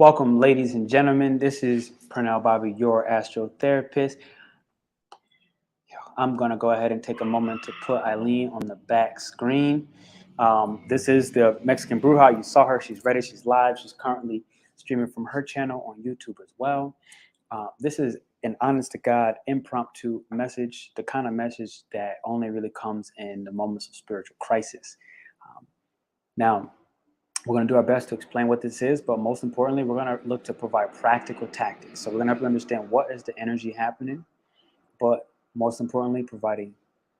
Welcome, ladies and gentlemen. This is Pernell Bobby, your astrotherapist. I'm going to go ahead and take a moment to put Aileen on the back screen. This is the Mexican Bruja. You saw her. She's ready. She's live. She's currently streaming from her channel on YouTube as well. This is an honest to God impromptu message, the kind of message that only really comes in the moments of spiritual crisis. Now, we're going to do our best to explain what this is, but most importantly, we're going to look to provide practical tactics. So we're going to have to understand what is the energy happening, but most importantly, providing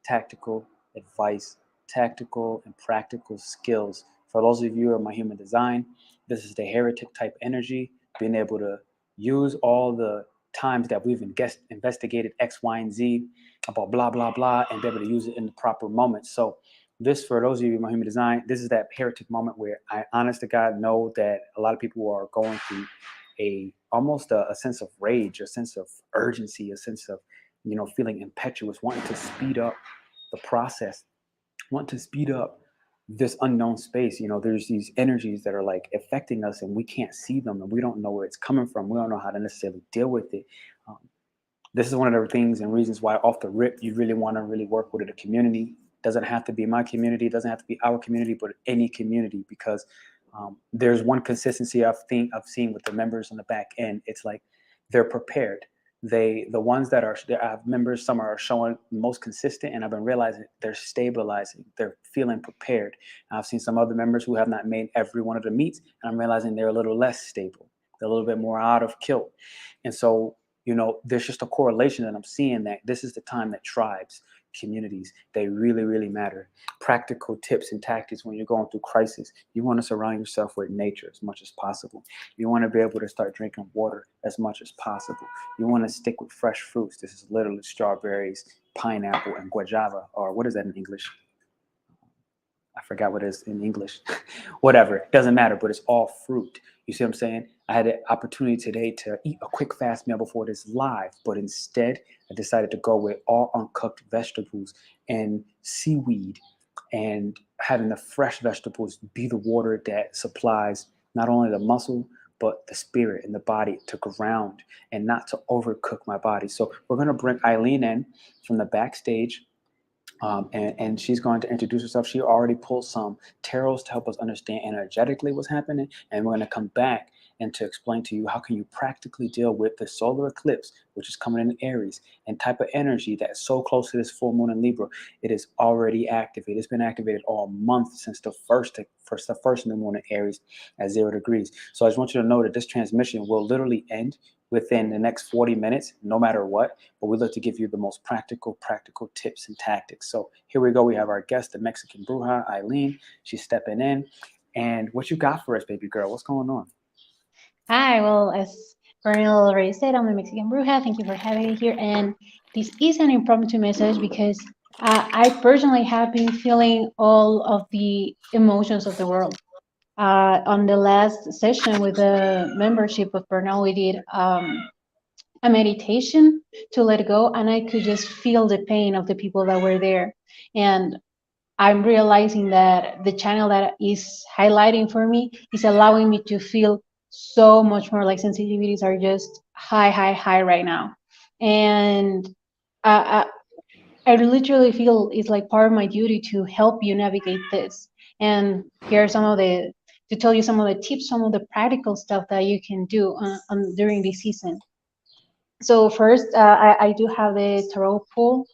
tactical advice, tactical and practical skills. For those of you who are my human design, this is the heretic type energy, being able to use all the times that we've investigated X, Y, and Z about blah, blah, blah, and be able to use it in the proper moment. So this, for those of you in my human design, this is that heretic moment where I, honest to God, know that a lot of people are going through almost a sense of rage, a sense of urgency, a sense of, feeling impetuous, wanting to speed up the process, want to speed up this unknown space. There's these energies that are like affecting us and we can't see them and we don't know where it's coming from. We don't know how to necessarily deal with it. This is one of the things and reasons why off the rip, you really want to really work with a community. Doesn't have to be my community, doesn't have to be our community, but any community, because there's one consistency I've seen with the members on the back end. It's like they're prepared. The ones that I have members, some are showing most consistent, and I've been realizing they're stabilizing. They're feeling prepared. And I've seen some other members who have not made every one of the meets, and I'm realizing they're a little less stable. They're a little bit more out of kilt. And so, there's just a correlation that I'm seeing that this is the time that tribes, communities, they really, really matter. Practical tips and tactics when you're going through crisis. You want to surround yourself with nature as much as possible. You want to be able to start drinking water as much as possible. You want to stick with fresh fruits. This is literally strawberries, pineapple, and guajava, or what is that in English? I forgot what it is in English. Whatever, it doesn't matter, but it's all fruit. You see what I'm saying? I had an opportunity today to eat a quick fast meal before this live, but instead I decided to go with all uncooked vegetables and seaweed, and having the fresh vegetables be the water that supplies not only the muscle, but the spirit and the body to ground and not to overcook my body. So we're going to bring Aileen in from the backstage. And she's going to introduce herself. She already pulled some tarots to help us understand energetically what's happening. And we're going to come back and to explain to you how can you practically deal with the solar eclipse, which is coming in Aries, and type of energy that's so close to this full moon in Libra. It is already activated. It's been activated all month since the first new moon in Aries at 0 degrees. So I just want you to know that this transmission will literally end within the next 40 minutes, no matter what. But we look to give you the most practical tips and tactics. So here we go. We have our guest, the Mexican Bruja, Aileen. She's stepping in. And what you got for us, baby girl? What's going on? Hi, well, as Pernell already said, I'm the Mexican Bruja. Thank you for having me here. And this is an impromptu message because I personally have been feeling all of the emotions of the world. On the last session with the membership of Pernell, we did a meditation to let go, and I could just feel the pain of the people that were there. And I'm realizing that the channel that is highlighting for me is allowing me to feel so much more. Like sensitivities are just high right now. And I, I literally feel it's like part of my duty to help you navigate this. And here are to tell you some of the tips, some of the practical stuff that you can do during this season. So first, I do have the tarot pool.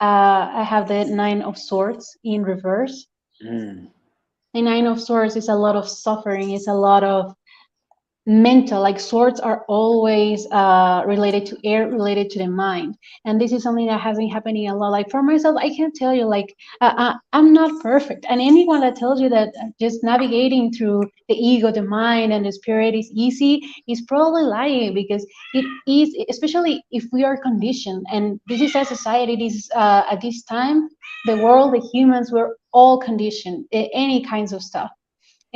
I have the Nine of Swords in reverse. Mm. The Nine of Swords is a lot of suffering. It's a lot of mental, like swords are always related to air, related to the mind, and this is something that has been happening a lot. Like for myself, I can tell you, like I'm not perfect, and anyone that tells you that just navigating through the ego, the mind, and the spirit is easy is probably lying, because it is, especially if we are conditioned. And this is a society, this is at this time, the world, the humans, we're all conditioned any kinds of stuff.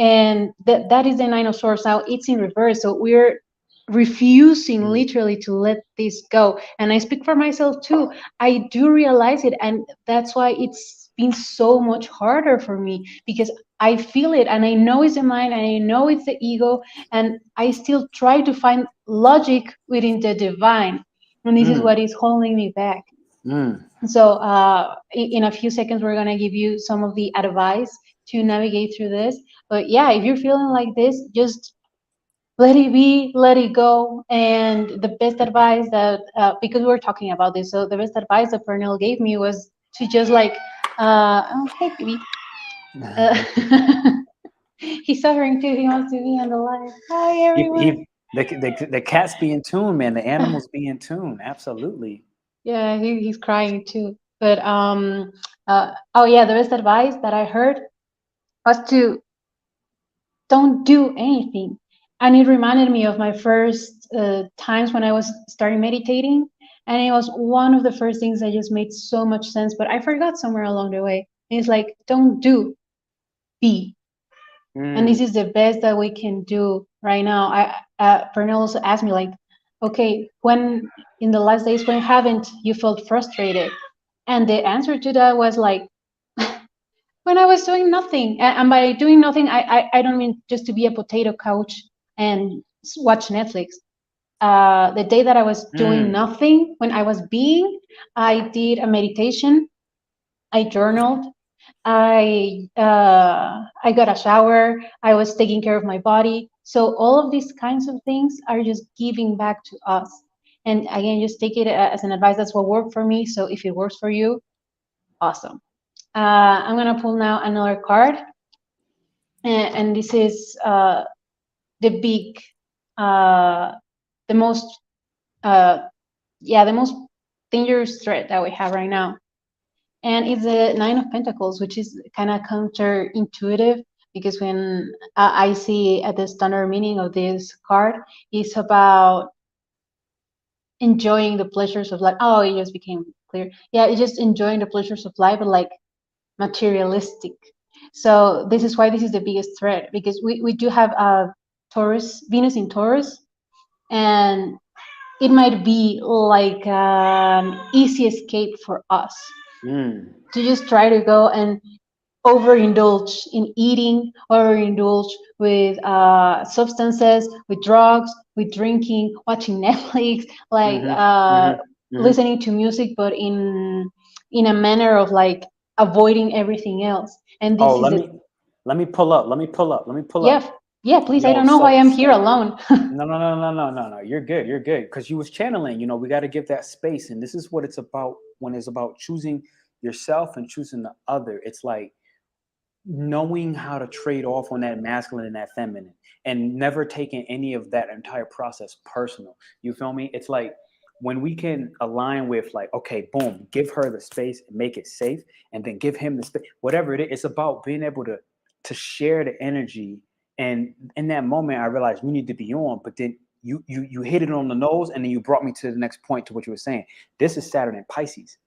And that is the Nine of Swords. Now it's in reverse, so we're refusing literally to let this go. And I speak for myself too. I do realize it, and that's why it's been so much harder for me because I feel it and I know it's the mind and I know it's the ego, and I still try to find logic within the divine. And this is Mm, what is holding me back. mm, So in a few seconds, we're going to give you some of the advice to navigate through this. But yeah, if you're feeling like this, just let it be, let it go. And the best advice that, because we were talking about this, so the best advice that Pernell gave me was to just like, oh, hey, baby. Uh, he's suffering too. He wants to be on the live. Hi, everyone. the cats be in tune, man. The animals be in tune. Absolutely. Yeah, he's crying too. But oh yeah, the best advice that I heard was to don't do anything. And it reminded me of my first times when I was starting meditating. And it was one of the first things that just made so much sense, but I forgot somewhere along the way. And it's like, don't do, be. And this Mm, is the best that we can do right now. Pernell also asked me, like, okay, when in the last days, when haven't you felt frustrated? And the answer to that was like, when I was doing nothing. And by doing nothing, I don't mean just to be a potato couch and watch Netflix. The day that I was doing mm, nothing, when I was being, I did a meditation, I journaled, I got a shower, I was taking care of my body. So all of these kinds of things are just giving back to us. And again, just take it as an advice. That's what worked for me. So if it works for you, awesome. I'm gonna pull now another card, and this is the big, uh, the most, uh, yeah, the most dangerous threat that we have right now, and it's the Nine of Pentacles, which is kind of counterintuitive because when I see at the standard meaning of this card, it's about enjoying the pleasures of life. Oh, it just became clear. Yeah, it's just enjoying the pleasures of life, but like materialistic. So this is why this is the biggest threat, because we do have Taurus, Venus in Taurus, and it might be like an easy escape for us mm. to just try to go and overindulge in eating, overindulge with substances, with drugs, with drinking, watching Netflix, like Mm-hmm, mm-hmm, mm-hmm. listening to music, but in a manner of like avoiding everything else. And Oh, this is the let me pull up. Let me pull up. Let me pull yeah, up. yeah. Please, I Yo, don't know why I'm here so alone. no, no, no, no, no, no, no. You're good. You're good. Because you was channeling. We got to give that space, and this is what it's about. When it's about choosing yourself and choosing the other, it's like knowing how to trade off on that masculine and that feminine, and never taking any of that entire process personal. You feel me? It's like when we can align with like, okay, boom, give her the space and make it safe, and then give him the space, whatever it is. It's about being able to share the energy. And in that moment, I realized we need to be on, but then you hit it on the nose, and then you brought me to the next point to what you were saying. This is Saturn in Pisces.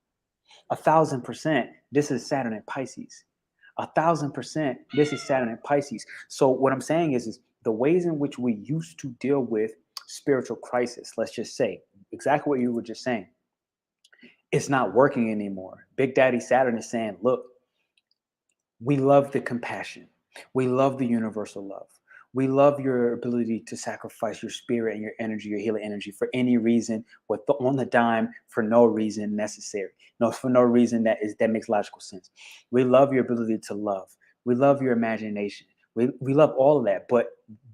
1,000%. This is Saturn in Pisces. 1,000%. This is Saturn in Pisces. So what I'm saying is the ways in which we used to deal with spiritual crisis, let's just say, exactly what you were just saying, it's not working anymore. Big Daddy Saturn is saying, look, we love the compassion. We love the universal love. We love your ability to sacrifice your spirit and your energy, your healing energy for any reason, on the dime, for no reason necessary. No, for no reason that makes logical sense. We love your ability to love. We love your imagination. We love all of that, but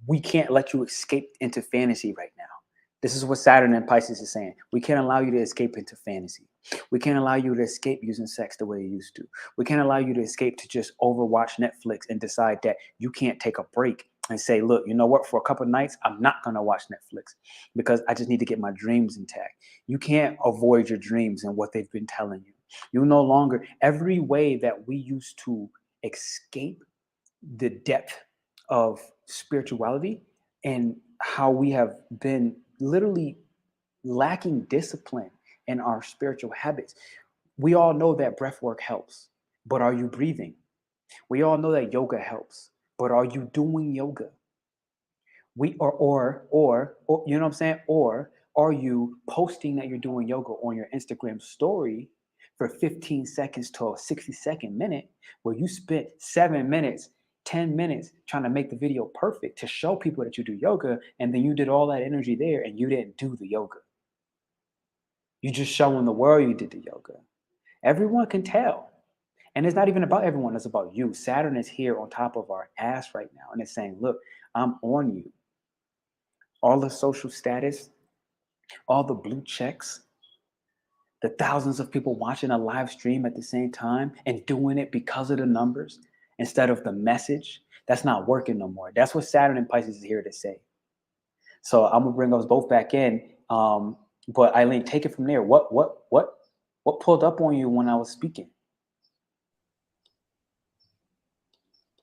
we can't let you escape into fantasy right now. This is what Saturn and Pisces is saying. We can't allow you to escape into fantasy. We can't allow you to escape using sex the way you used to. We can't allow you to escape to just overwatch Netflix and decide that you can't take a break and say, look, you know what, for a couple of nights, I'm not going to watch Netflix because I just need to get my dreams intact. You can't avoid your dreams and what they've been telling you. You no longer, every way that we used to escape the depth of spirituality and how we have been literally lacking discipline in our spiritual habits. We all know that breath work helps, but are you breathing? We all know that yoga helps, but are you doing yoga? Or you know what I'm saying? Or are you posting that you're doing yoga on your Instagram story for 15 seconds to a 60-second minute, where you spent 7 minutes, 10 minutes trying to make the video perfect to show people that you do yoga, and then you did all that energy there and you didn't do the yoga. You just showing the world you did the yoga. Everyone can tell. And it's not even about everyone, it's about you. Saturn is here on top of our ass right now, and it's saying, look, I'm on you. All the social status, all the blue checks, the thousands of people watching a live stream at the same time and doing it because of the numbers instead of the message, that's not working no more. That's what Saturn in Pisces is here to say. So I'm gonna bring us both back in. But Aileen, take it from there. What pulled up on you when I was speaking?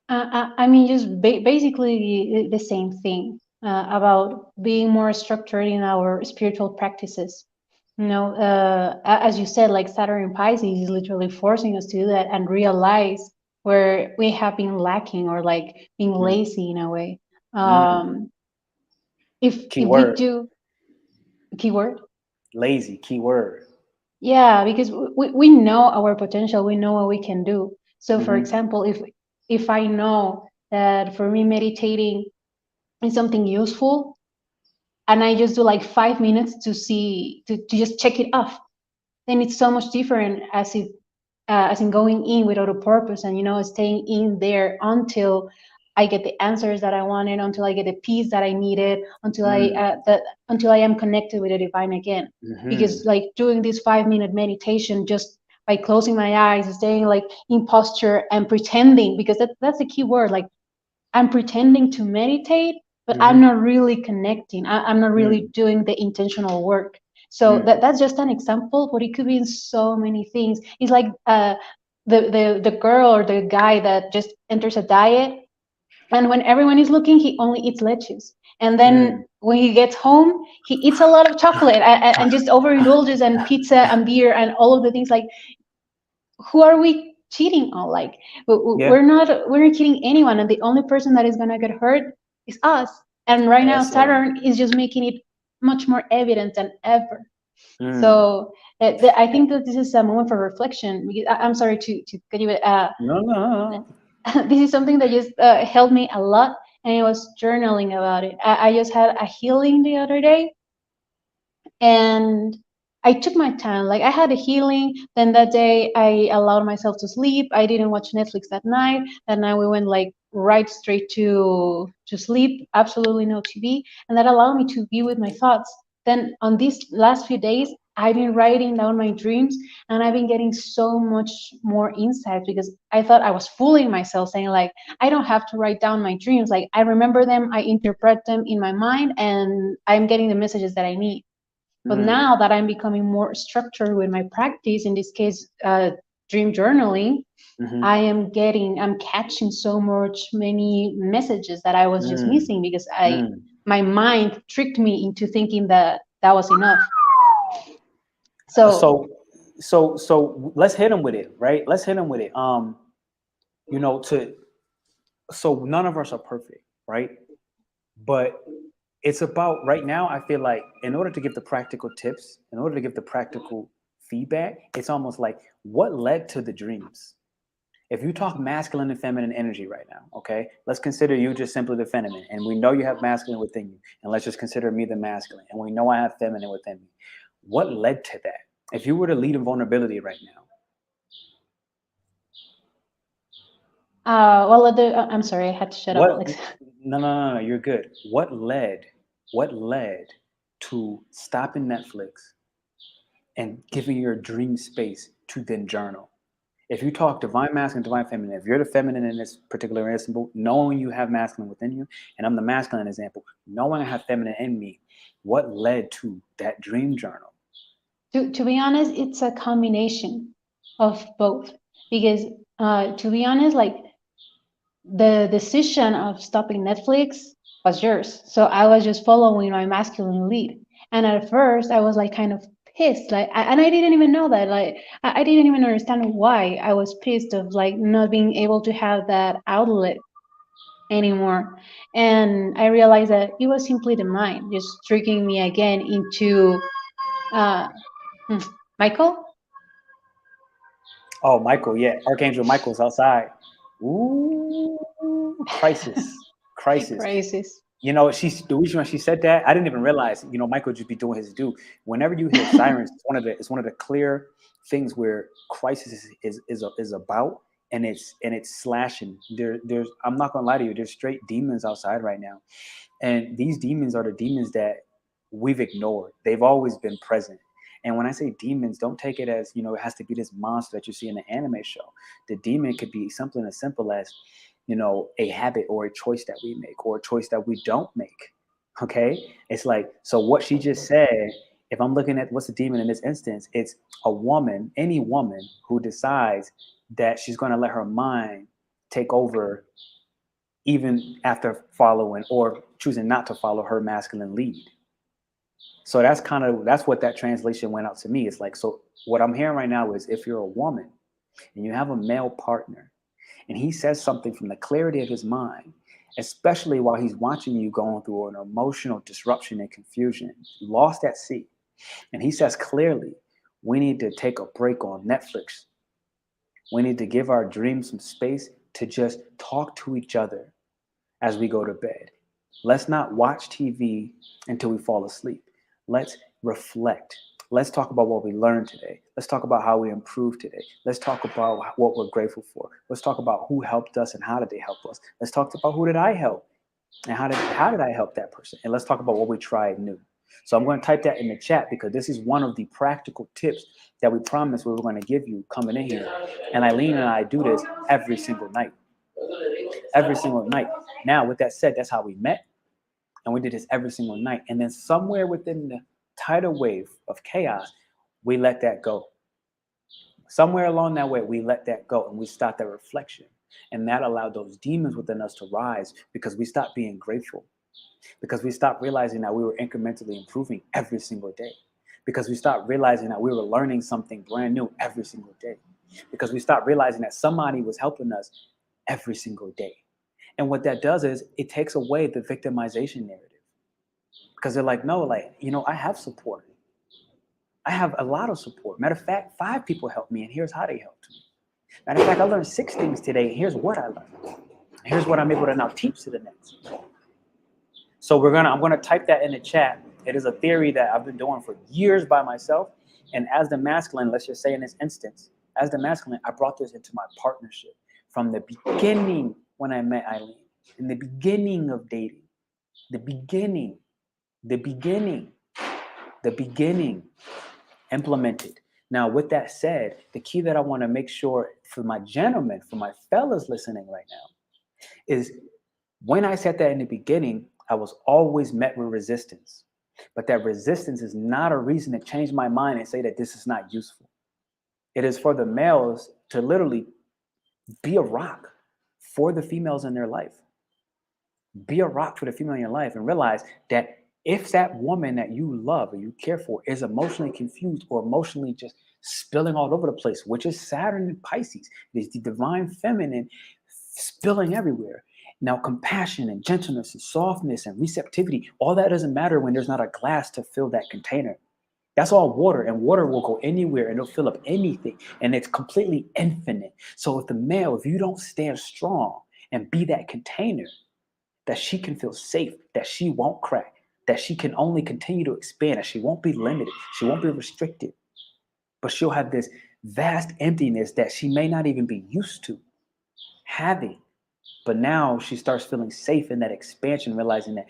I mean, just basically the same thing about being more structured in our spiritual practices. You know, as you said, like Saturn in Pisces is literally forcing us to do that and realize where we have been lacking or like being lazy in a way. If we Keyword. do, keyword. Lazy, keyword. Yeah, because we know our potential, we know what we can do. So, for example, if I know that for me meditating is something useful, and I just do like 5 minutes to just check it off, then it's so much different as in going in without a purpose and staying in there until I get the answers that I wanted, until I get the peace that I needed, until until I am connected with the divine again. Because like doing this 5 minute meditation just by closing my eyes, staying like in posture and pretending, because that's the key word. Like I'm pretending to meditate, but I'm not really connecting. I'm not really doing the intentional work. So that's just an example, but it could be in so many things. It's like the girl or the guy that just enters a diet, and when everyone is looking, he only eats lettuce. And then when he gets home, he eats a lot of chocolate and just overindulges and pizza and beer and all of the things. Like, who are we cheating on? Like, we're not cheating anyone, and the only person that is gonna get hurt is us. And right now, Saturn is just making it much more evident than ever. So I think that this is a moment for reflection. I'm sorry to get you. No. This is something that just helped me a lot, and I was journaling about it. I just had a healing the other day, and I took my time. Like I had a healing. Then that day I allowed myself to sleep. I didn't watch Netflix that night. That night we went like right straight to sleep. Absolutely no TV, and that allowed me to be with my thoughts. Then on these last few days, I've been writing down my dreams, and I've been getting so much more insight, because I thought I was fooling myself saying like, I don't have to write down my dreams. Like I remember them, I interpret them in my mind, and I'm getting the messages that I need. But now that I'm becoming more structured with my practice, in this case, dream journaling, I'm catching so many messages that I was just missing, because my mind tricked me into thinking that was enough. So let's hit them with it, right? Let's hit them with it. So none of us are perfect, right? But it's about right now, I feel like in order to give the practical tips, in order to give the practical feedback, it's almost like what led to the dreams. If you talk masculine and feminine energy right now, okay, let's consider you just simply the feminine, and we know you have masculine within you, and let's just consider me the masculine, and we know I have feminine within me. What led to that? If you were to lead in vulnerability right now. I'm sorry, I had to shut up, Alex. No, you're good. What led to stopping Netflix and giving your dream space to then journal? If you talk divine masculine, divine feminine, if you're the feminine in this particular example, knowing you have masculine within you, and I'm the masculine example, knowing I have feminine in me, what led to that dream journal? To be honest, it's a combination of both. Because to be honest, like the decision of stopping Netflix was yours. So I was just following my masculine lead. And at first I was like kind of pissed, like, and I didn't even know that, like, I didn't even understand why I was pissed of like not being able to have that outlet anymore. And I realized that it was simply the mind just tricking me again into Michael? Oh, Michael, yeah, Archangel Michael's outside. Ooh, crisis. Crisis. You know, the reason why she said that, I didn't even realize. You know, Michael would just be doing his due. Whenever you hear sirens, it's one of the clear things where crisis is about, and it's slashing. There's I'm not gonna lie to you. There's straight demons outside right now, and these demons are the demons that we've ignored. They've always been present. And when I say demons, don't take it as, it has to be this monster that you see in an anime show. The demon could be something as simple as, a habit or a choice that we make or a choice that we don't make. Okay. It's like, so what she just said, if I'm looking at what's the demon in this instance, it's a woman, any woman who decides that she's going to let her mind take over even after following or choosing not to follow her masculine lead. So that's what that translation went out to me. It's like, so what I'm hearing right now is if you're a woman and you have a male partner and he says something from the clarity of his mind, especially while he's watching you going through an emotional disruption and confusion, lost at sea, and he says clearly, we need to take a break on Netflix. We need to give our dreams some space to just talk to each other as we go to bed. Let's not watch TV until we fall asleep. Let's reflect. Let's talk about what we learned today. Let's talk about how we improved today. Let's talk about what we're grateful for. Let's talk about who helped us and how did they help us. Let's talk about who did I help and how did I help that person. And let's talk about what we tried new. So I'm going to type that in the chat because this is one of the practical tips that we promised we were going to give you coming in here. And Aileen and I do this every single night. Every single night. Now, with that said, that's how we met. And we did this every single night. And then somewhere within the tidal wave of chaos, we let that go. Somewhere along that way, we let that go and we stopped that reflection. And that allowed those demons within us to rise because we stopped being grateful. Because we stopped realizing that we were incrementally improving every single day. Because we stopped realizing that we were learning something brand new every single day. Because we stopped realizing that somebody was helping us every single day. And what that does is it takes away the victimization narrative. Because they're like, no, like, I have support. I have a lot of support. Matter of fact, 5 people helped me, and here's how they helped me. Matter of fact, I learned 6 things today, and here's what I learned. Here's what I'm able to now teach to the next. So I'm gonna type that in the chat. It is a theory that I've been doing for years by myself. And as the masculine, let's just say in this instance, as the masculine, I brought this into my partnership from the beginning when I met Aileen, in the beginning of dating, the beginning implemented. Now, with that said, the key that I want to make sure for my gentlemen, for my fellas listening right now, is when I said that in the beginning, I was always met with resistance. But that resistance is not a reason to change my mind and say that this is not useful. It is for the males to literally be a rock for the females in their life. Be a rock for the female in your life and realize that if that woman that you love or you care for is emotionally confused or emotionally just spilling all over the place, which is Saturn in Pisces, it is the divine feminine spilling everywhere. Now, compassion and gentleness and softness and receptivity, all that doesn't matter when there's not a glass to fill that container. That's all water, and water will go anywhere and it'll fill up anything, and it's completely infinite. So if you don't stand strong and be that container, that she can feel safe, that she won't crack, that she can only continue to expand, that she won't be limited, she won't be restricted, but she'll have this vast emptiness that she may not even be used to having. But now she starts feeling safe in that expansion, realizing that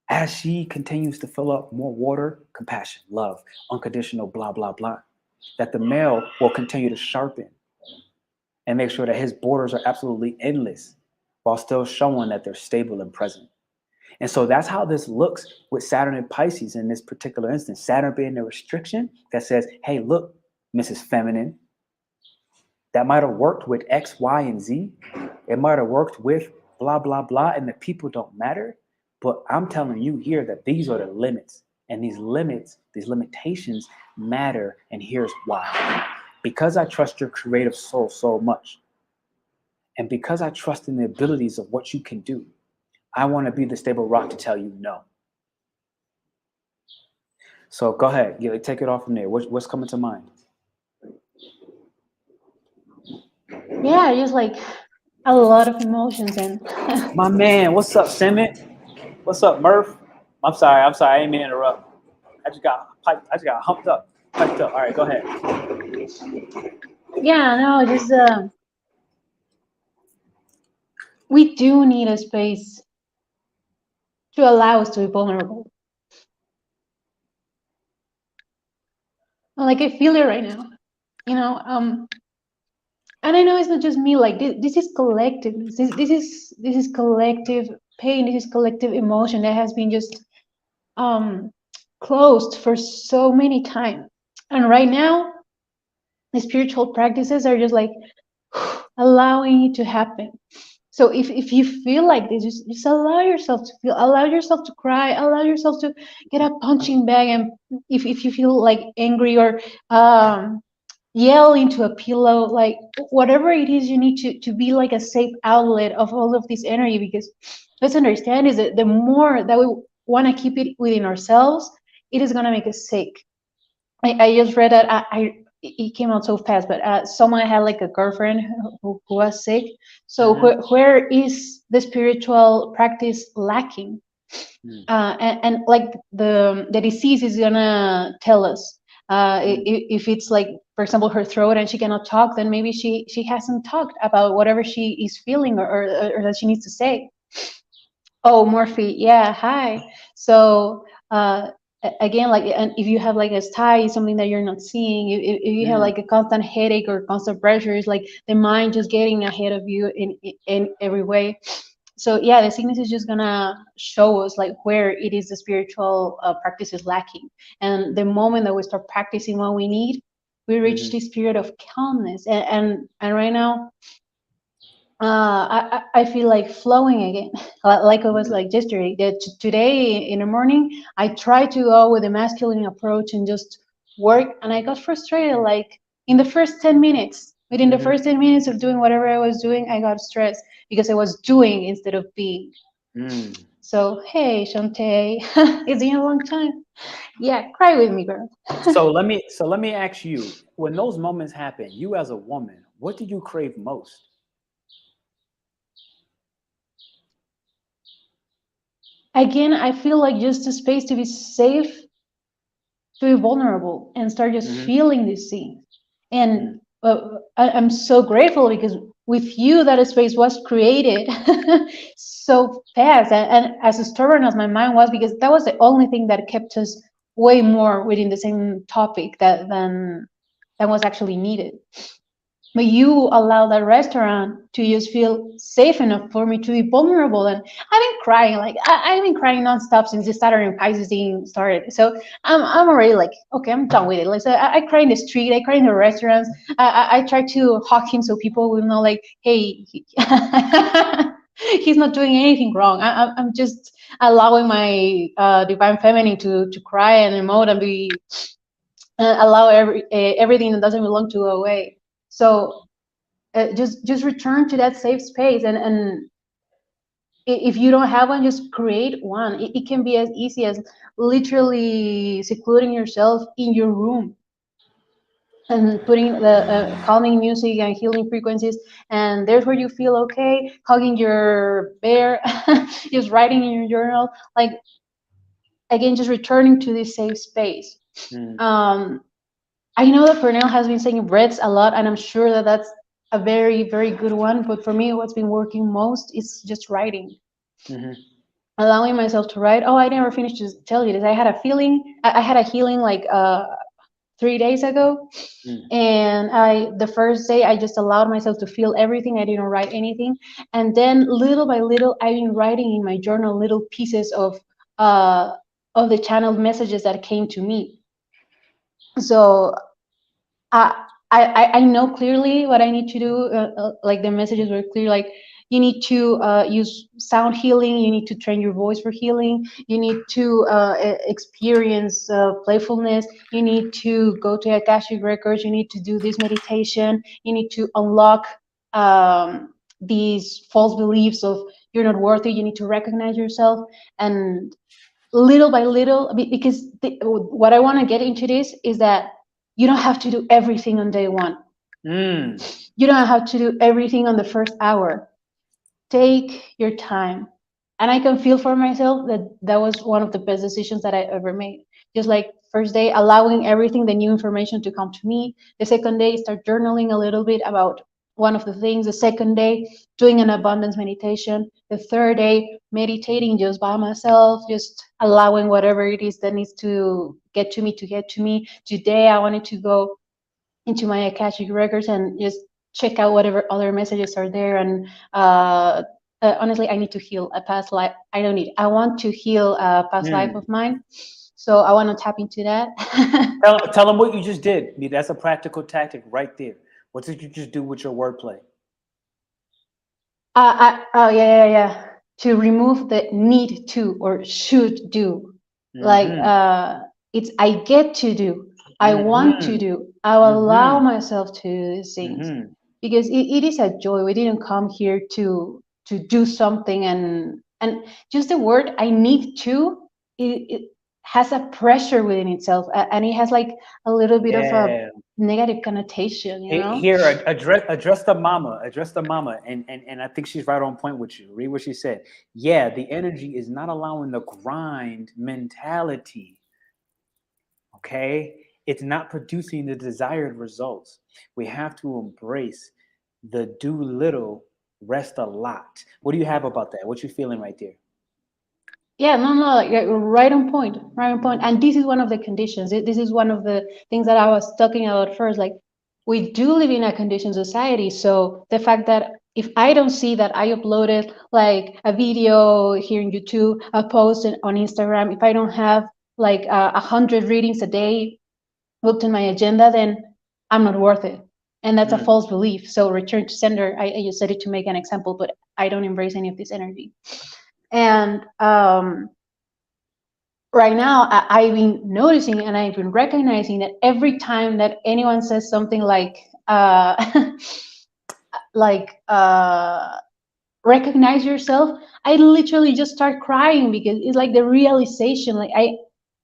as she continues to fill up more water, compassion, love, unconditional, blah, blah, blah, that the male will continue to sharpen and make sure that his borders are absolutely endless while still showing that they're stable and present. And so that's how this looks with Saturn in Pisces in this particular instance. Saturn being the restriction that says, hey, look, Mrs. Feminine, that might have worked with X, Y, and Z. It might have worked with blah, blah, blah, and the people don't matter. But I'm telling you here that these are the limits. And these limitations matter. And here's why. Because I trust your creative soul so much, and because I trust in the abilities of what you can do, I want to be the stable rock to tell you no. So go ahead, take it off from there. What's coming to mind? yeah, just like a lot of emotions and My man, what's up, Simon? What's up, Murph? I'm sorry. I didn't mean to interrupt. I just got piped. I just got humped up, piped up. All right, go ahead. yeah, no, just we do need a space to allow us to be vulnerable. Like I feel it right now, you know. And I know it's not just me. Like this is collective. This is collective pain. This is collective emotion that has been just um closed for so many times. And right now, the spiritual practices are just like allowing it to happen. So if you feel like this, just allow yourself to feel, allow yourself to cry, allow yourself to get a punching bag, and if you feel like angry or yell into a pillow, like whatever it is you need to be like a safe outlet of all of this energy, because let's understand is that the more that we want to keep it within ourselves, it is going to make us sick. I just read that it came out so fast, but someone had like a girlfriend who was sick. So where is the spiritual practice lacking? Mm. And like the disease is gonna tell us. If it's like, for example, her throat and she cannot talk, then maybe she hasn't talked about whatever she is feeling or that she needs to say. Oh, Morphe, yeah, hi. So again, like, and if you have like a sty, something that you're not seeing, if you have Mm. like a constant headache or constant pressure, it's like the mind just getting ahead of you in every way. So yeah, the sickness is just gonna show us like where it is the spiritual practice is lacking, and the moment that we start practicing what we need, we reach this period of calmness, and right now I feel like flowing again, like it was like yesterday. Today in the morning, I tried to go with a masculine approach and just work, and I got frustrated. Like in the first 10 minutes, within the first 10 minutes of doing whatever I was doing, I got stressed because I was doing instead of being. Mm. So hey, Shantae, it's been a long time. Yeah, cry with me, girl. So let me ask you, when those moments happen, you as a woman, what do you crave most? Again, I feel like just a space to be safe, to be vulnerable, and start just Mm-hmm. feeling these things. Mm. And I'm so grateful because with you that space was created so fast, and as stubborn as my mind was, because that was the only thing that kept us way more within the same topic than was actually needed. But you allow that restaurant to just feel safe enough for me to be vulnerable. And I've been crying, like I've been crying nonstop since the Saturn in Pisces thing started. So I'm already like, okay, I'm done with it. Like, so I cry in the street, I cry in the restaurants. I try to hug him so people will know, like, hey, he's not doing anything wrong. I'm just allowing my divine feminine to cry and emote and be allow everything that doesn't belong to go away. So just return to that safe space, and if you don't have one, just create one. It can be as easy as literally secluding yourself in your room and putting the calming music and healing frequencies, and there's where you feel okay, hugging your bear, just writing in your journal, like, again, just returning to this safe space. Mm. um, I know that Pernell has been saying breaths a lot, and I'm sure that that's a very, very good one. But for me, what's been working most is just writing, Mm-hmm. allowing myself to write. Oh, I never finished to tell you this. I had a feeling, I had a healing like 3 days ago, Mm. and the first day I just allowed myself to feel everything. I didn't write anything, and then little by little, I've been writing in my journal little pieces uh, of the channeled messages that came to me. So I I know clearly what I need to do. Like the messages were clear. Like you need to use sound healing. You need to train your voice for healing. You need to experience playfulness. You need to go to Akashic records. You need to do this meditation. You need to unlock these false beliefs of you're not worthy. You need to recognize yourself, and little by little, because what I want to get into this is that you don't have to do everything on day one. Mm. You don't have to do everything on the first hour. Take your time. And I can feel for myself that that was one of the best decisions that I ever made. Just like first day, allowing everything, the new information to come to me. The second day, start journaling a little bit about one of the things. The second day, doing an abundance meditation. The third day, meditating just by myself, just allowing whatever it is that needs to get to me to get to me. Today, I wanted to go into my Akashic records and just check out whatever other messages are there. And honestly, I need to heal a past life. I don't need. I want to heal a past life Mm. of mine, so I want to tap into that. Tell them what you just did. I mean, that's a practical tactic right there. What did you just do with your wordplay? Oh yeah. To remove the need to or should do, like Mm-hmm. it's I get to do, I want to Mm-hmm. do, I will allow Mm-hmm. myself to do these things Mm-hmm. because it is a joy. We didn't come here to do something, and just the word I need to, it has a pressure within itself, and it has like a little bit of a Yeah. negative connotation, you know. Here, address the mama, and I think she's right on point with you. Read what she said. Yeah, the energy is not allowing the grind mentality. Okay, it's not producing the desired results. We have to embrace the do little, rest a lot. What do you have about that? What you feeling right there? Yeah, no, like, yeah, right on point, right on point. And this is one of the conditions. This is one of the things that I was talking about first. Like, we do live in a conditioned society. So the fact that if I don't see that I uploaded like a video here in YouTube, a post on Instagram, if I don't have like 100 readings a day booked in my agenda, then I'm not worth it. And that's a Mm, false belief. So return to sender. I just said it to make an example, but I don't embrace any of this energy. And right now I've been noticing and I've been recognizing that every time that anyone says something like like recognize yourself, I literally just start crying because it's like the realization. Like I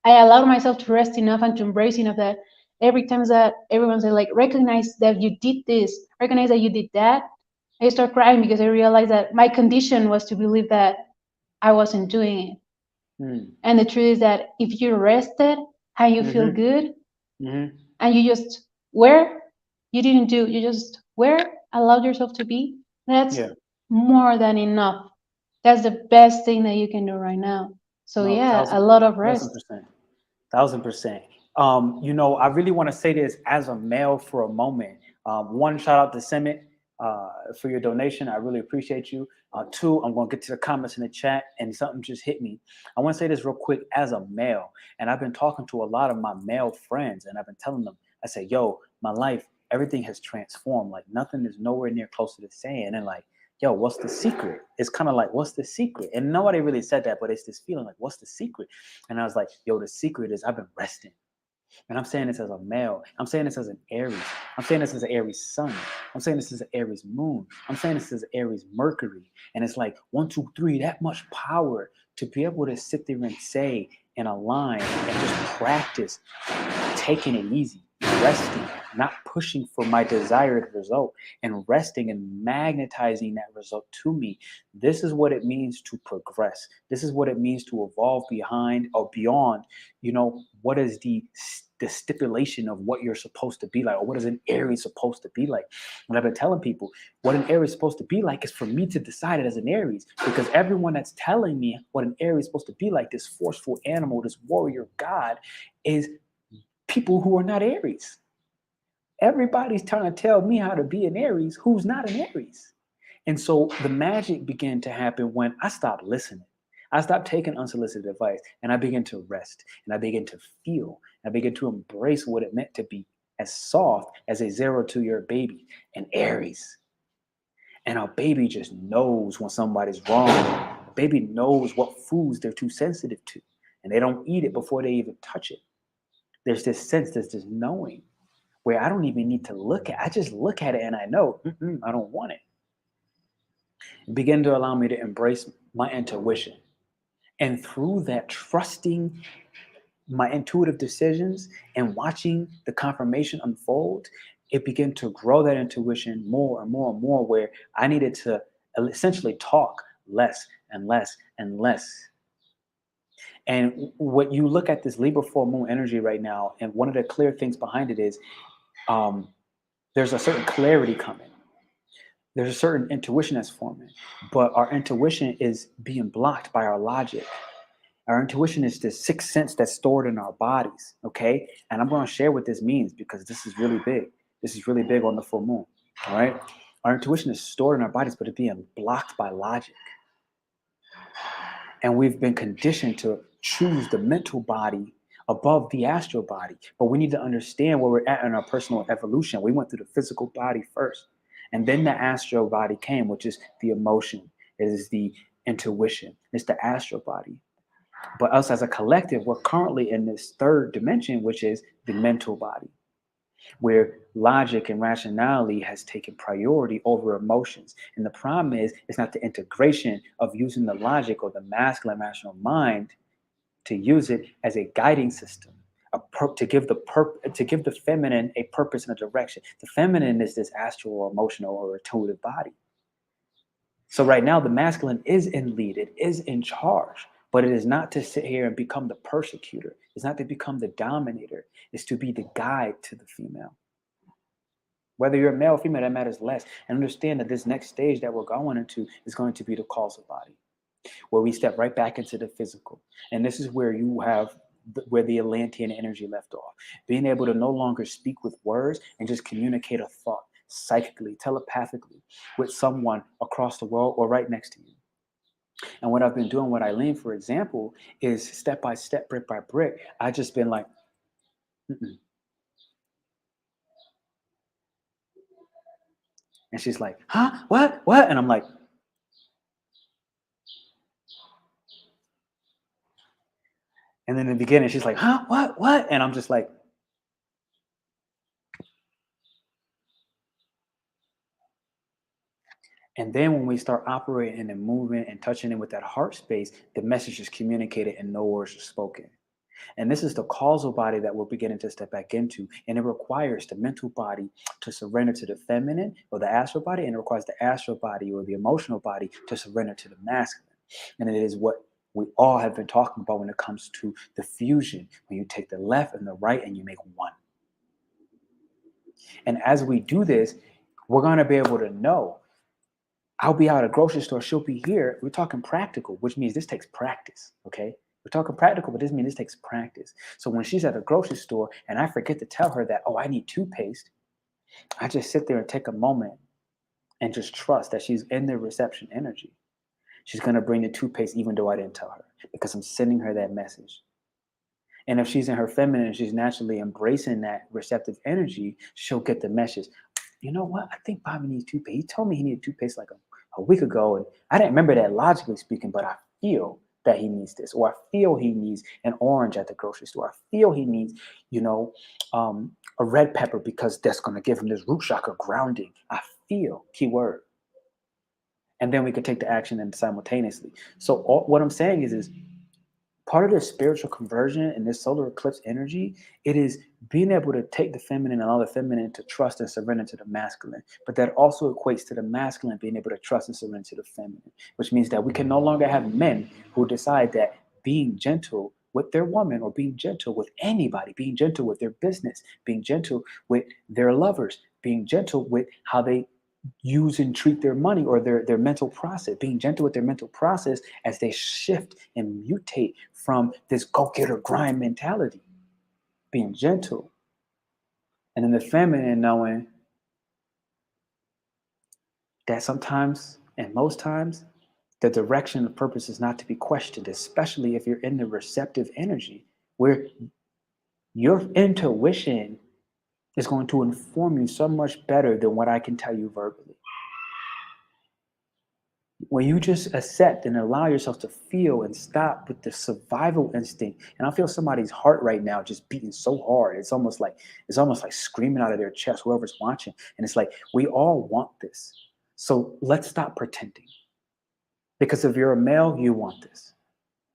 allowed myself to rest enough and to embrace enough that every time that everyone says like recognize that you did this, recognize that you did that, I start crying because I realized that my condition was to believe that I wasn't doing it. mm, And the truth is that if you rested and you feel mm-hmm, good mm-hmm. and you just were, you didn't do, you just were, allowed yourself to be, that's Yeah, more than enough. That's the best thing that you can do right now. So no, yeah, a thousand, lot of thousand rest. percent. 1000%. I really want to say this as a male for a moment. One, shout out to Simit for your donation. I really appreciate you. Two, I'm going to get to the comments in the chat, and something just hit me. I want to say this real quick as a male, and I've been talking to a lot of my male friends, and I've been telling them, I say, yo, my life, everything has transformed. Like nothing is nowhere near close to the same. And like, yo, what's the secret? It's kind of like, what's the secret? And nobody really said that, but it's this feeling like, what's the secret? And I was like, yo, the secret is I've been resting. And I'm saying this as a male. I'm saying this as an Aries. I'm saying this as an Aries sun. I'm saying this as an Aries moon. I'm saying this as an Aries Mercury. And it's like 1, 2, 3, that much power to be able to sit there and say and align and just practice taking it easy, resting, not pushing for my desired result, and resting and magnetizing that result to me. This is what it means to progress. This is what it means to evolve behind or beyond, what is the stipulation of what you're supposed to be like, or what is an Aries supposed to be like. And I've been telling people what an Aries is supposed to be like is for me to decide it as an Aries, because everyone that's telling me what an Aries is supposed to be like, this forceful animal, this warrior god, is people who are not Aries. Everybody's trying to tell me how to be an Aries who's not an Aries. And so the magic began to happen when I stopped listening. I stopped taking unsolicited advice and I began to rest and I began to feel. And I began to embrace what it meant to be as soft as a 0 to your baby, an Aries. And our baby just knows when somebody's wrong. The baby knows what foods they're too sensitive to, and they don't eat it before they even touch it. There's this sense, there's this knowing where I don't even need to look at it. I just look at it and I know, I don't want it. It began to allow me to embrace my intuition. And through that, trusting my intuitive decisions and watching the confirmation unfold, it began to grow that intuition more and more and more, where I needed to essentially talk less and less and less. And what you look at this Libra full moon energy right now, and one of the clear things behind it is there's a certain clarity coming. There's a certain intuition that's forming, but our intuition is being blocked by our logic. Our intuition is this sixth sense that's stored in our bodies, okay? And I'm going to share what this means because this is really big. This is really big on the full moon, all right? Our intuition is stored in our bodies, but it's being blocked by logic. And we've been conditioned to choose the mental body above the astral body. But we need to understand where we're at in our personal evolution. We went through the physical body first, and then the astral body came, which is the emotion. It is the intuition. It's the astral body. But us as a collective, we're currently in this third dimension, which is the mental body, where logic and rationality has taken priority over emotions. And the problem is, it's not the integration of using the logic or the masculine rational mind to use it as a guiding system, to give the feminine a purpose and a direction. The feminine is this astral or emotional or intuitive body. So right now, the masculine is in lead, it is in charge, but it is not to sit here and become the persecutor. It's not to become the dominator. It's to be the guide to the female. Whether you're a male or female, that matters less. And understand that this next stage that we're going into is going to be the causal body, where we step right back into the physical. And this is where you have where the Atlantean energy left off. Being able to no longer speak with words and just communicate a thought psychically, telepathically with someone across the world or right next to you. And what I've been doing with Aileen, for example, is step by step, brick by brick. I just been like, mm-mm. And she's like, huh? What? And I'm like, and then in the beginning, she's like, huh? What? And I'm just like, and then when we start operating and moving and touching in with that heart space, the message is communicated and no words are spoken. And this is the causal body that we're beginning to step back into. And it requires the mental body to surrender to the feminine or the astral body. And it requires the astral body or the emotional body to surrender to the masculine. And it is what we all have been talking about when it comes to the fusion, when you take the left and the right and you make one. And as we do this, we're going to be able to know, I'll be out at a grocery store, she'll be here. We're talking practical, which means this takes practice, okay? We're talking practical, but this means this takes practice. So when she's at a grocery store and I forget to tell her that, oh, I need toothpaste, I just sit there and take a moment and just trust that she's in the reception energy. She's going to bring the toothpaste even though I didn't tell her, because I'm sending her that message. And if she's in her feminine, she's naturally embracing that receptive energy, she'll get the message. You know what? I think Bobby needs toothpaste. He told me he needed toothpaste like a week ago, and I didn't remember that logically speaking, but I feel that he needs this, or I feel he needs an orange at the grocery store. I feel he needs, a red pepper because that's going to give him this root chakra grounding. I feel, keyword. And then we could take the action and simultaneously. So what I'm saying is part of this spiritual conversion and this solar eclipse energy, it is being able to take the feminine and allow the feminine to trust and surrender to the masculine. But that also equates to the masculine being able to trust and surrender to the feminine, which means that we can no longer have men who decide that being gentle with their woman or being gentle with anybody, being gentle with their business, being gentle with their lovers, being gentle with how they use and treat their money or their mental process, being gentle with their mental process as they shift and mutate from this go-getter grind mentality, being gentle. And then the feminine knowing that sometimes and most times the direction of purpose is not to be questioned, especially if you're in the receptive energy where your intuition is going to inform you so much better than what I can tell you verbally. When you just accept and allow yourself to feel and stop with the survival instinct, and I feel somebody's heart right now just beating so hard, it's almost like screaming out of their chest, whoever's watching. And it's like, we all want this. So let's stop pretending. Because if you're a male, you want this.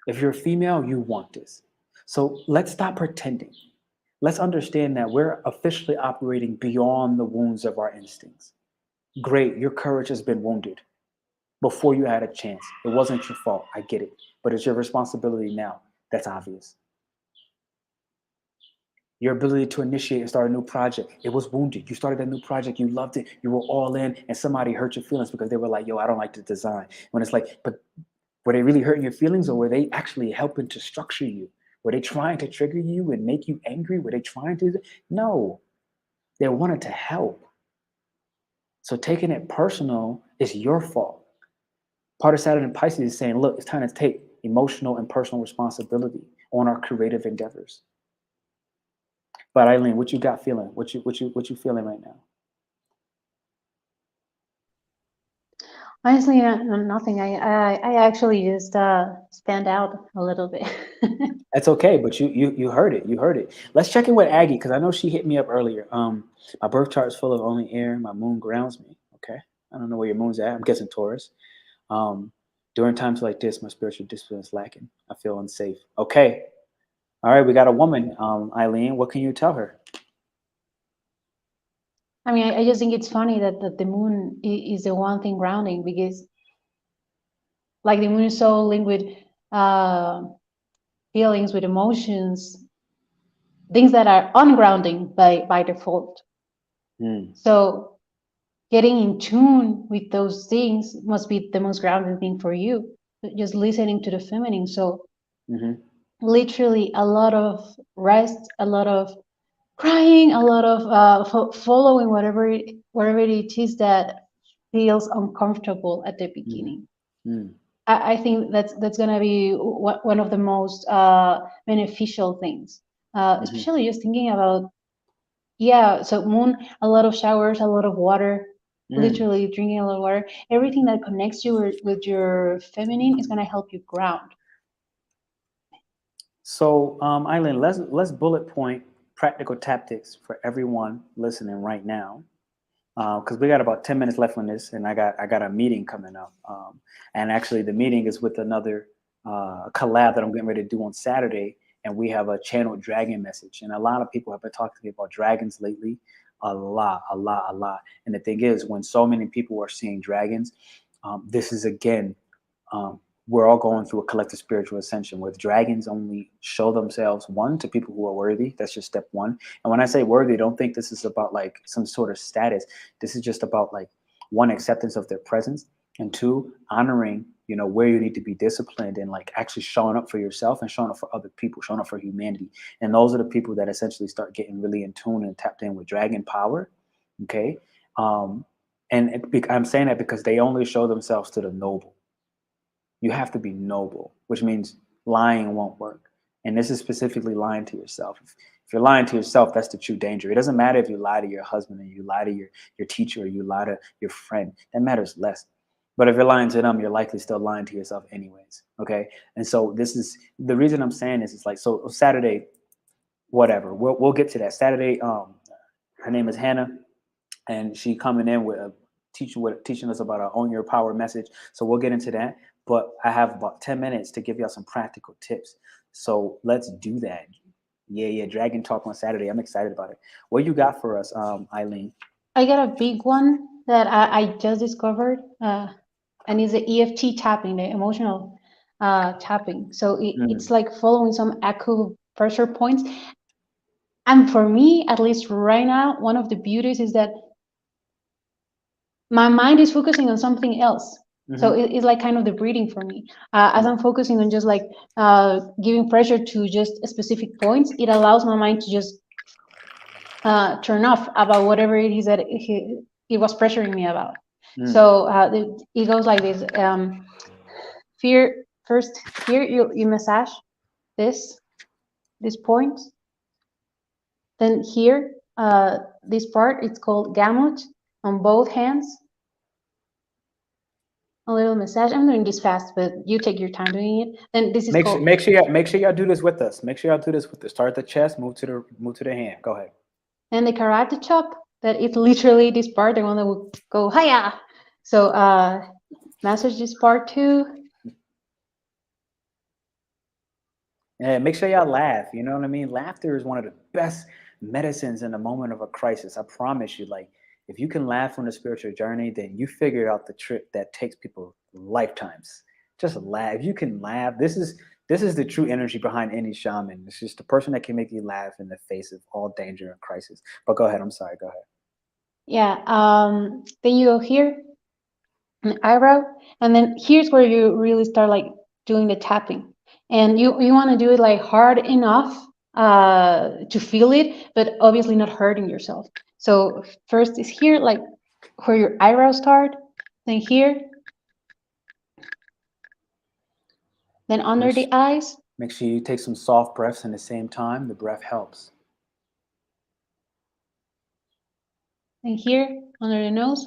If you're a female, you want this. So let's stop pretending. let's understand that we're officially operating beyond the wounds of our instincts. Great, your courage has been wounded before you had a chance. It wasn't your fault. I get it. But it's your responsibility now. That's obvious. Your ability to initiate and start a new project, it was wounded. You started a new project, you loved it, you were all in, and somebody hurt your feelings because they were like, yo, I don't like the design. When it's like, but were they really hurting your feelings, or were they actually helping to structure you? Were they trying to trigger you and make you angry? Were they trying to? No, they wanted to help. So taking it personal is your fault. Part of Saturn in Pisces is saying, look, it's time to take emotional and personal responsibility on our creative endeavors. But Aileen, what you got feeling? What you feeling right now? Honestly, nothing. I actually just stand out a little bit. That's okay, but you heard it. You heard it. Let's check in with Aggie because I know she hit me up earlier. My birth chart is full of only air. My moon grounds me. Okay, I don't know where your moon's at. I'm guessing Taurus. During times like this, my spiritual discipline is lacking. I feel unsafe. Okay, all right. We got a woman, Aileen. What can you tell her? I mean, I just think it's funny that the moon is the one thing grounding, because like the moon is so linked with feelings, with emotions, things that are ungrounding by default. So getting in tune with those things must be the most grounding thing for you. Just listening to the feminine. So literally a lot of rest, a lot of crying, a lot of following whatever it is that feels uncomfortable at the beginning. I think that's gonna be one of the most beneficial things, especially just thinking about, so moon, a lot of showers, a lot of water, literally drinking a lot of water. Everything that connects you with your feminine is gonna help you ground. So, Aileen, let's bullet point practical tactics for everyone listening right now, because we got about 10 minutes left on this, and I got a meeting coming up, and actually the meeting is with another collab that I'm getting ready to do on Saturday, and we have a channeled dragon message, and a lot of people have been talking to me about dragons lately, a lot. And the thing is, when so many people are seeing dragons, this is again. We're all going through a collective spiritual ascension where dragons only show themselves, one, to people who are worthy. That's just step one. And when I say worthy, don't think this is about like some sort of status. This is just about like, one, acceptance of their presence, and two, honoring, where you need to be disciplined and like actually showing up for yourself and showing up for other people, showing up for humanity. And those are the people that essentially start getting really in tune and tapped in with dragon power. Okay. And I'm saying that because they only show themselves to the noble. You have to be noble, which means lying won't work. And this is specifically lying to yourself. If you're lying to yourself, that's the true danger. It doesn't matter if you lie to your husband, or you lie to your teacher, or you lie to your friend. That matters less. But if you're lying to them, you're likely still lying to yourself anyways. Okay. And so this is the reason I'm saying this. Is like, so Saturday, whatever. We'll get to that. Saturday, her name is Hannah, and she coming in with a teaching us about our Own Your Power message. So we'll get into that. But I have about 10 minutes to give y'all some practical tips. So let's do that. Yeah, Dragon Talk on Saturday. I'm excited about it. What you got for us, Aileen? I got a big one that I just discovered, and it's the EFT tapping, the emotional tapping. So it's like following some acupressure points. And for me, at least right now, one of the beauties is that my mind is focusing on something else. So it's like kind of the breathing for me. As I'm focusing on just like giving pressure to just specific points, it allows my mind to just turn off about whatever it is that it was pressuring me about. So it goes like this. First, here you massage this point. Then here, this part, it's called gamut on both hands. A little massage. I'm doing this fast, but you take your time doing it. Then this is called. Make sure y'all do this with us. Make sure y'all do this with us. Start at the chest, move to the hand. Go ahead. And the karate chop, that it's literally this part, the one that will go hiya. So massage this part too. And make sure y'all laugh. You know what I mean? Laughter is one of the best medicines in the moment of a crisis. I promise you. Like, if you can laugh on the spiritual journey, then you figured out the trick that takes people lifetimes. Just laugh. If you can laugh, this is the true energy behind any shaman. It's just the person that can make you laugh in the face of all danger and crisis. But go ahead. I'm sorry. Go ahead. Yeah. Then you go here, an eyebrow, and then here's where you really start like doing the tapping, and you want to do it like hard enough to feel it, but obviously not hurting yourself. So first is here, like where your eyebrows start, then here, then under Make, the eyes, make sure you take some soft breaths in the same time. The breath helps. then here under the nose,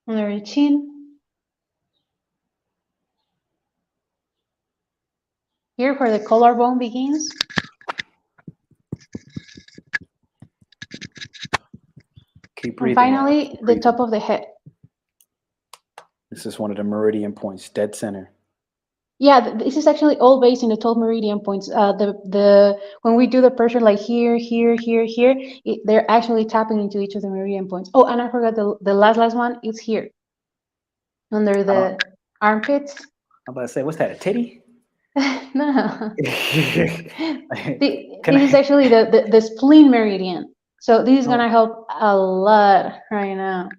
under the chin, here where the collarbone begins, Keep and breathing, y'all. finally Keep the breathing. top of the head. This is one of the meridian points, dead center. Yeah, this is actually all based in the 12 meridian points. The when we do the pressure like here, here, here, here, they're actually tapping into each of the meridian points. Oh, and I forgot the last one. It's here under I don't. the armpits. I'm about to say, what's that? A titty? No, Can this is I? actually the spleen meridian. So this is Oh. gonna help a lot right now.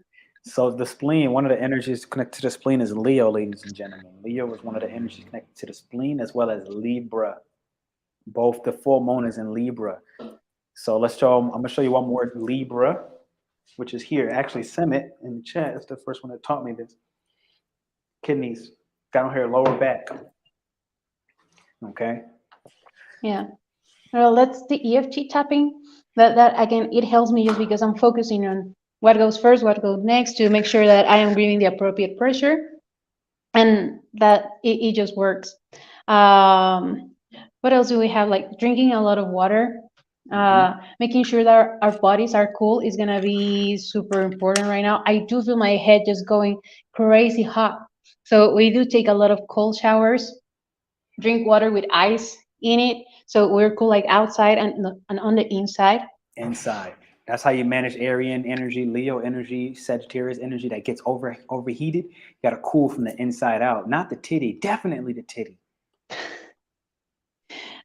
So the spleen, one of the energies connected to the spleen is Leo, ladies and gentlemen. Leo is one of the energies connected to the spleen as well as Libra. Both the full moon is in Libra. So let's show. I'm gonna show you one more Libra, which is here. Actually, Summit in the chat is the first one that taught me this. Kidneys down here, lower back. Okay. Yeah. Well, that's the EFT tapping. That again, it helps me just because I'm focusing on what goes first, what goes next, to make sure that I am giving the appropriate pressure, and that it just works. What else do we have? Like drinking a lot of water, making sure that our bodies are cool is gonna be super important right now. I do feel my head just going crazy hot, so we do take a lot of cold showers, drink water with ice in it, so we're cool like outside and on the inside. Inside. That's how you manage Arian energy, Leo energy, Sagittarius energy that gets overheated. You got to cool from the inside out, not the titty. Definitely the titty.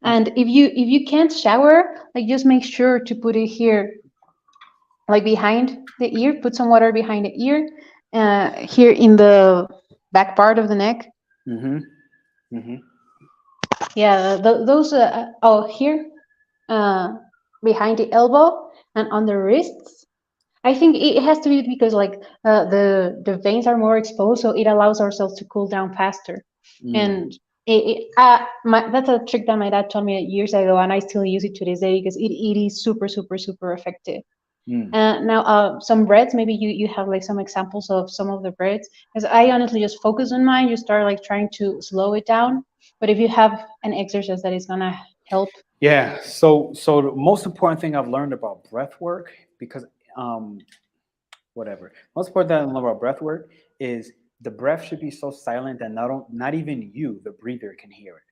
And if you can't shower, like just make sure to put it here, like behind the ear. Put some water behind the ear, here in the back part of the neck. Mm-hmm. Mm-hmm. Yeah, those. Oh, here, uh, behind the elbow and on the wrists. I think it has to be because like the veins are more exposed, so it allows ourselves to cool down faster. Mm. And that's a trick that my dad taught me years ago, and I still use it to this day because it is super, super, super effective. Mm. Now, some breads, maybe you have like some examples of some of the breads, because I honestly just focus on mine. You start like trying to slow it down, but if you have an exercise that is gonna help. Yeah. So the most important thing I've learned about breath work, because um whatever. Most important thing I learned about breath work is the breath should be so silent that not even you, the breather, can hear it.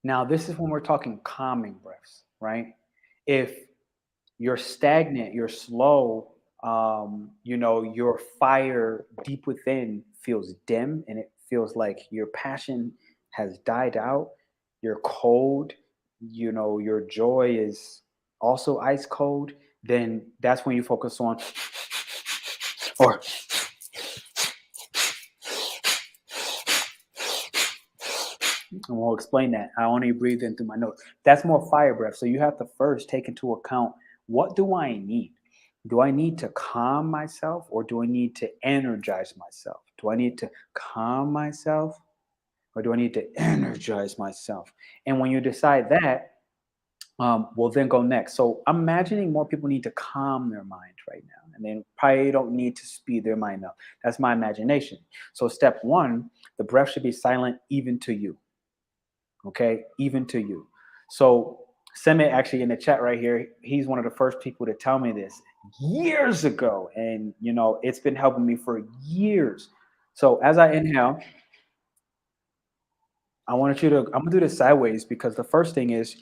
Now, this is when we're talking calming breaths, right? If you're stagnant, you're slow, your fire deep within feels dim and it feels like your passion has died out, you're cold, your joy is also ice cold, then that's when you focus on, or and we'll explain that. I only breathe in through my nose. That's more fire breath. So you have to first take into account, what do I need? Do I need to calm myself or do I need to energize myself? Do I need to calm myself or do I need to energize myself? And when you decide that, we'll then go next. So I'm imagining more people need to calm their mind right now, and then probably don't need to speed their mind up. That's my imagination. So step one, the breath should be silent even to you. Okay, even to you. So Semi actually in the chat right here, he's one of the first people to tell me this years ago, and it's been helping me for years. So as I inhale, I'm gonna do this sideways because the first thing is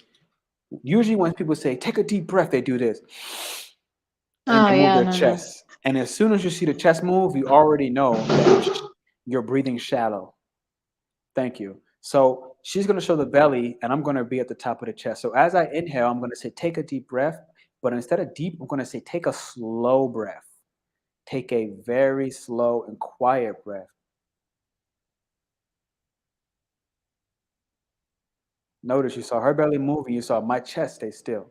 usually when people say take a deep breath, they do this and Oh they move yeah, their no, no. chest. And as soon as you see the chest move, you already know that you're breathing shallow. Thank you. So she's going to show the belly, and I'm going to be at the top of the chest. So as I inhale, I'm going to say, take a deep breath. But instead of deep, I'm going to say, take a slow breath. Take a very slow and quiet breath. Notice you saw her belly moving. You saw my chest stay still.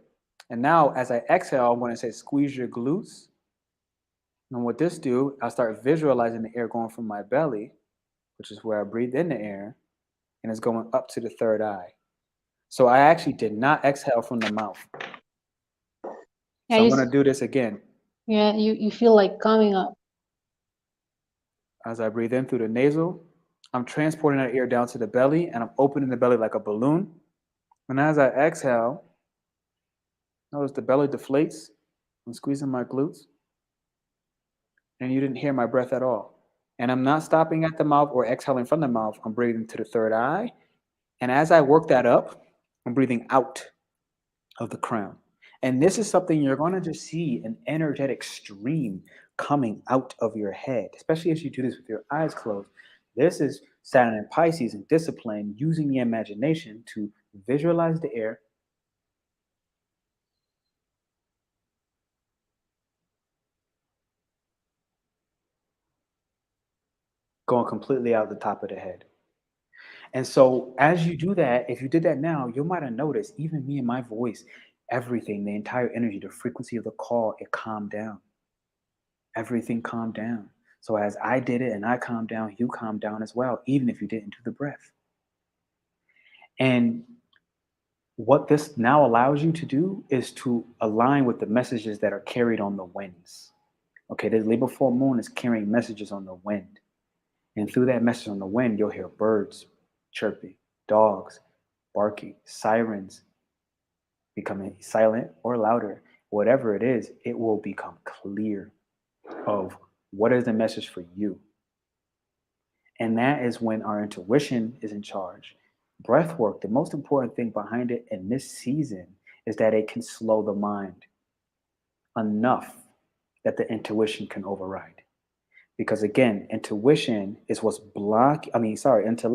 And now as I exhale, I'm going to say, squeeze your glutes. And what this do, I start visualizing the air going from my belly, which is where I breathe in the air, and it's going up to the third eye. So I actually did not exhale from the mouth. Yeah, So I'm going to do this again. yeah, you feel like coming up. As I breathe in through the nasal, I'm transporting that air down to the belly, and I'm opening the belly like a balloon. And as I exhale, notice the belly deflates. I'm squeezing my glutes, and you didn't hear my breath at all. And I'm not stopping at the mouth or exhaling from the mouth. I'm breathing to the third eye. And as I work that up, I'm breathing out of the crown. And this is something you're going to just see an energetic stream coming out of your head, especially as you do this with your eyes closed. This is Saturn in Pisces and discipline, using the imagination to visualize the air, going completely out the top of the head. And so as you do that, if you did that now, you might have noticed, even me and my voice, everything, the entire energy, the frequency of the call, it calmed down. Everything calmed down. So as I did it and I calmed down, you calmed down as well, even if you didn't do the breath. And what this now allows you to do is to align with the messages that are carried on the winds. Okay, the Libra full moon is carrying messages on the wind. And through that message on the wind, you'll hear birds chirping, dogs barking, sirens becoming silent or louder. Whatever it is, it will become clear of what is the message for you. And that is when our intuition is in charge. Breath work, the most important thing behind it in this season is that it can slow the mind enough that the intuition can override. Because again, intuition is what's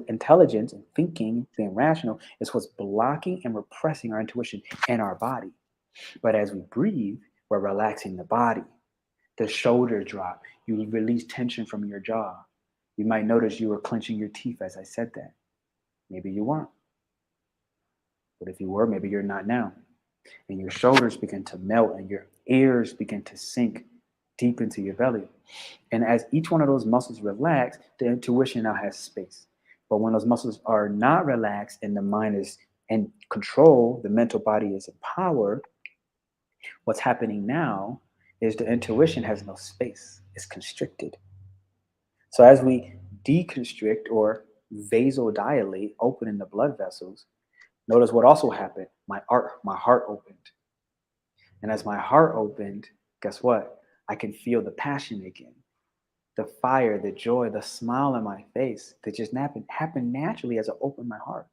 intelligence and thinking, being rational, is what's blocking and repressing our intuition in our body. But as we breathe, we're relaxing the body. The shoulders drop. You release tension from your jaw. You might notice you were clenching your teeth as I said that. Maybe you weren't. But if you were, maybe you're not now. And your shoulders begin to melt and your ears begin to sink deep into your belly. And as each one of those muscles relax, the intuition now has space. But when those muscles are not relaxed and the mind is in control, the mental body is in power, what's happening now is the intuition has no space. It's constricted. So as we deconstrict or vasodilate, opening the blood vessels, notice what also happened. My heart opened. And as my heart opened, guess what? I can feel the passion again. The fire, the joy, the smile on my face that just happened naturally as I opened my heart.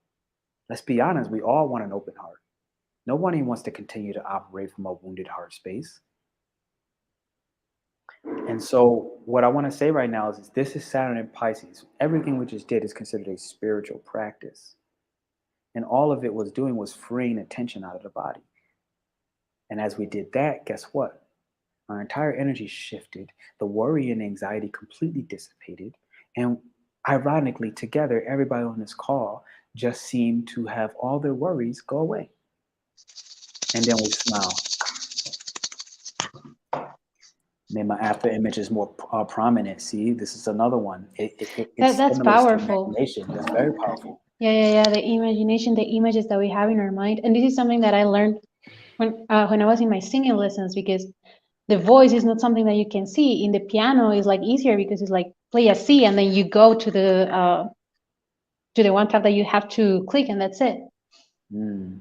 Let's be honest, we all want an open heart. Nobody wants to continue to operate from a wounded heart space. And so what I want to say right now is this is Saturn in Pisces. Everything we just did is considered a spiritual practice. And all of it was doing was freeing the tension out of the body. And as we did that, guess what? Our entire energy shifted. The worry and anxiety completely dissipated. And ironically, together, everybody on this call just seemed to have all their worries go away. And then we smile. Then my after image is more prominent. See, this is another one. It That's stimulates the powerful. imagination. That's very powerful. Yeah. The imagination, the images that we have in our mind, and this is something that I learned when I was in my singing lessons, because the voice is not something that you can see. In the piano, is like easier because it's like play a C, and then you go to the one tab that you have to click, and that's it.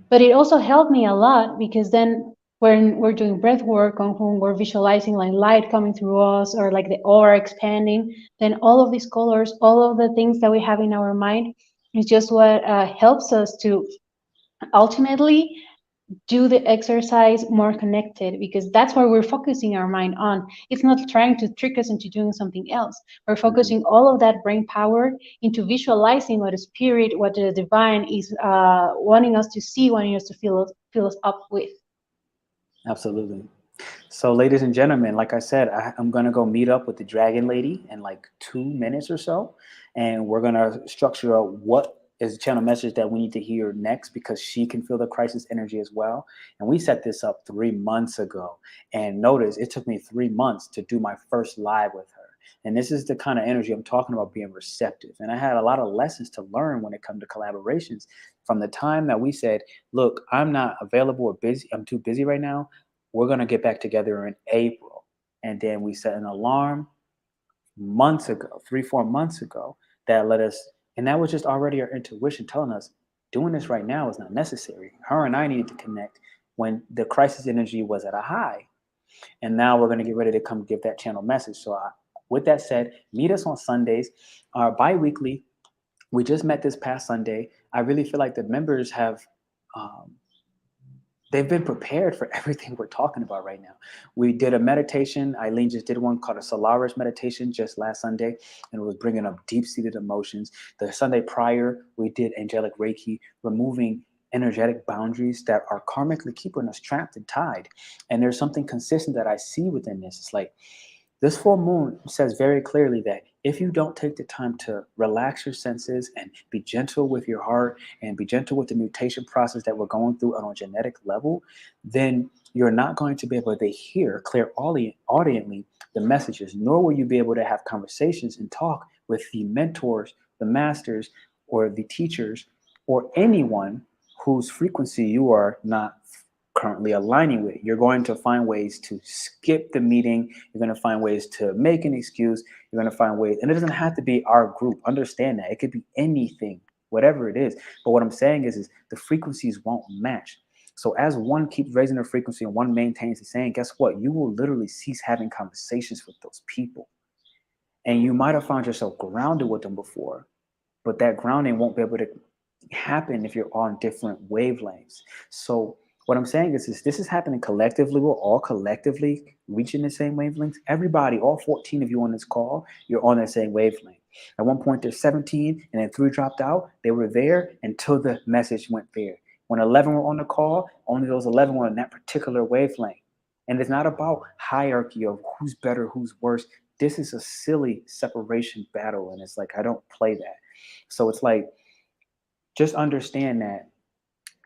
But it also helped me a lot because then when we're doing breath work, on when we're visualizing like light coming through us or like the aura expanding, then all of these colors, all of the things that we have in our mind is just what helps us to ultimately do the exercise more connected, because that's where we're focusing our mind on. It's not trying to trick us into doing something else. We're Mhm. focusing all of that brain power into visualizing what the spirit, what the divine is wanting us to see, wanting us to fill us up with. Absolutely. So, ladies and gentlemen, like I said, I'm going to go meet up with the Dragon Lady in like 2 minutes or so. And we're going to structure out what is the channel message that we need to hear next, because she can feel the crisis energy as well. And we set this up 3 months ago. And notice it took me 3 months to do my first live with her. And this is the kind of energy I'm talking about, being receptive. And I had a lot of lessons to learn when it comes to collaborations from the time that we said, look, I'm not available or busy. I'm too busy right now. We're going to get back together in April. And then we set an alarm months ago, 3, 4 months ago, that let us, and that was just already our intuition telling us doing this right now is not necessary. Her and I needed to connect when the crisis energy was at a high. And now we're going to get ready to come give that channel message. So, with that said, meet us on Sundays, bi weekly. We just met this past Sunday. I really feel like the members have um, they've been prepared for everything we're talking about right now. We did a meditation. Aileen just did one called a Solaris meditation just last Sunday, and it was bringing up deep-seated emotions. The Sunday prior, we did angelic Reiki, removing energetic boundaries that are karmically keeping us trapped and tied. And there's something consistent that I see within this. It's like this full moon says very clearly that if you don't take the time to relax your senses and be gentle with your heart and be gentle with the mutation process that we're going through on a genetic level, then you're not going to be able to hear clear audiently the messages, nor will you be able to have conversations and talk with the mentors, the masters, or the teachers, or anyone whose frequency you are not currently aligning with. You're going to find ways to skip the meeting. You're going to find ways to make an excuse. You're going to find ways, and it doesn't have to be our group. Understand that. It could be anything, whatever it is. But what I'm saying is the frequencies won't match. So as one keeps raising their frequency and one maintains the same, guess what? You will literally cease having conversations with those people. And you might have found yourself grounded with them before, but that grounding won't be able to happen if you're on different wavelengths. So what I'm saying is this is happening collectively. We're all collectively reaching the same wavelengths. Everybody, all 14 of you on this call, you're on the same wavelength. At one point, there's 17, and then 3 dropped out. They were there until the message went there. When 11 were on the call, only those 11 were on that particular wavelength. And it's not about hierarchy of who's better, who's worse. This is a silly separation battle, and it's like I don't play that. So it's like, just understand that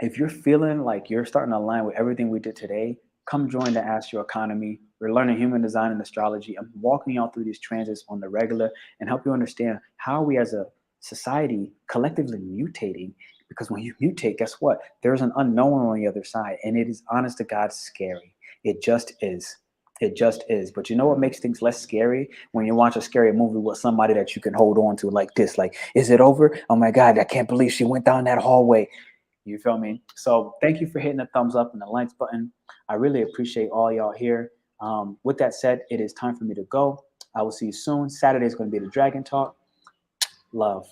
if you're feeling like you're starting to align with everything we did today, come join the Astro Economy. We're learning human design and astrology. I'm walking y'all through these transits on the regular and help you understand how we as a society collectively mutating. Because when you mutate, guess what? There's an unknown on the other side, and it is honest to God scary. It just is. It just is. But you know what makes things less scary? When you watch a scary movie with somebody that you can hold on to like this. Like, is it over? Oh my God, I can't believe she went down that hallway. You feel me? So thank you for hitting the thumbs up and the likes button. I really appreciate all y'all here. With that said, it is time for me to go. I will see you soon. Saturday is going to be the Dragon Talk. Love.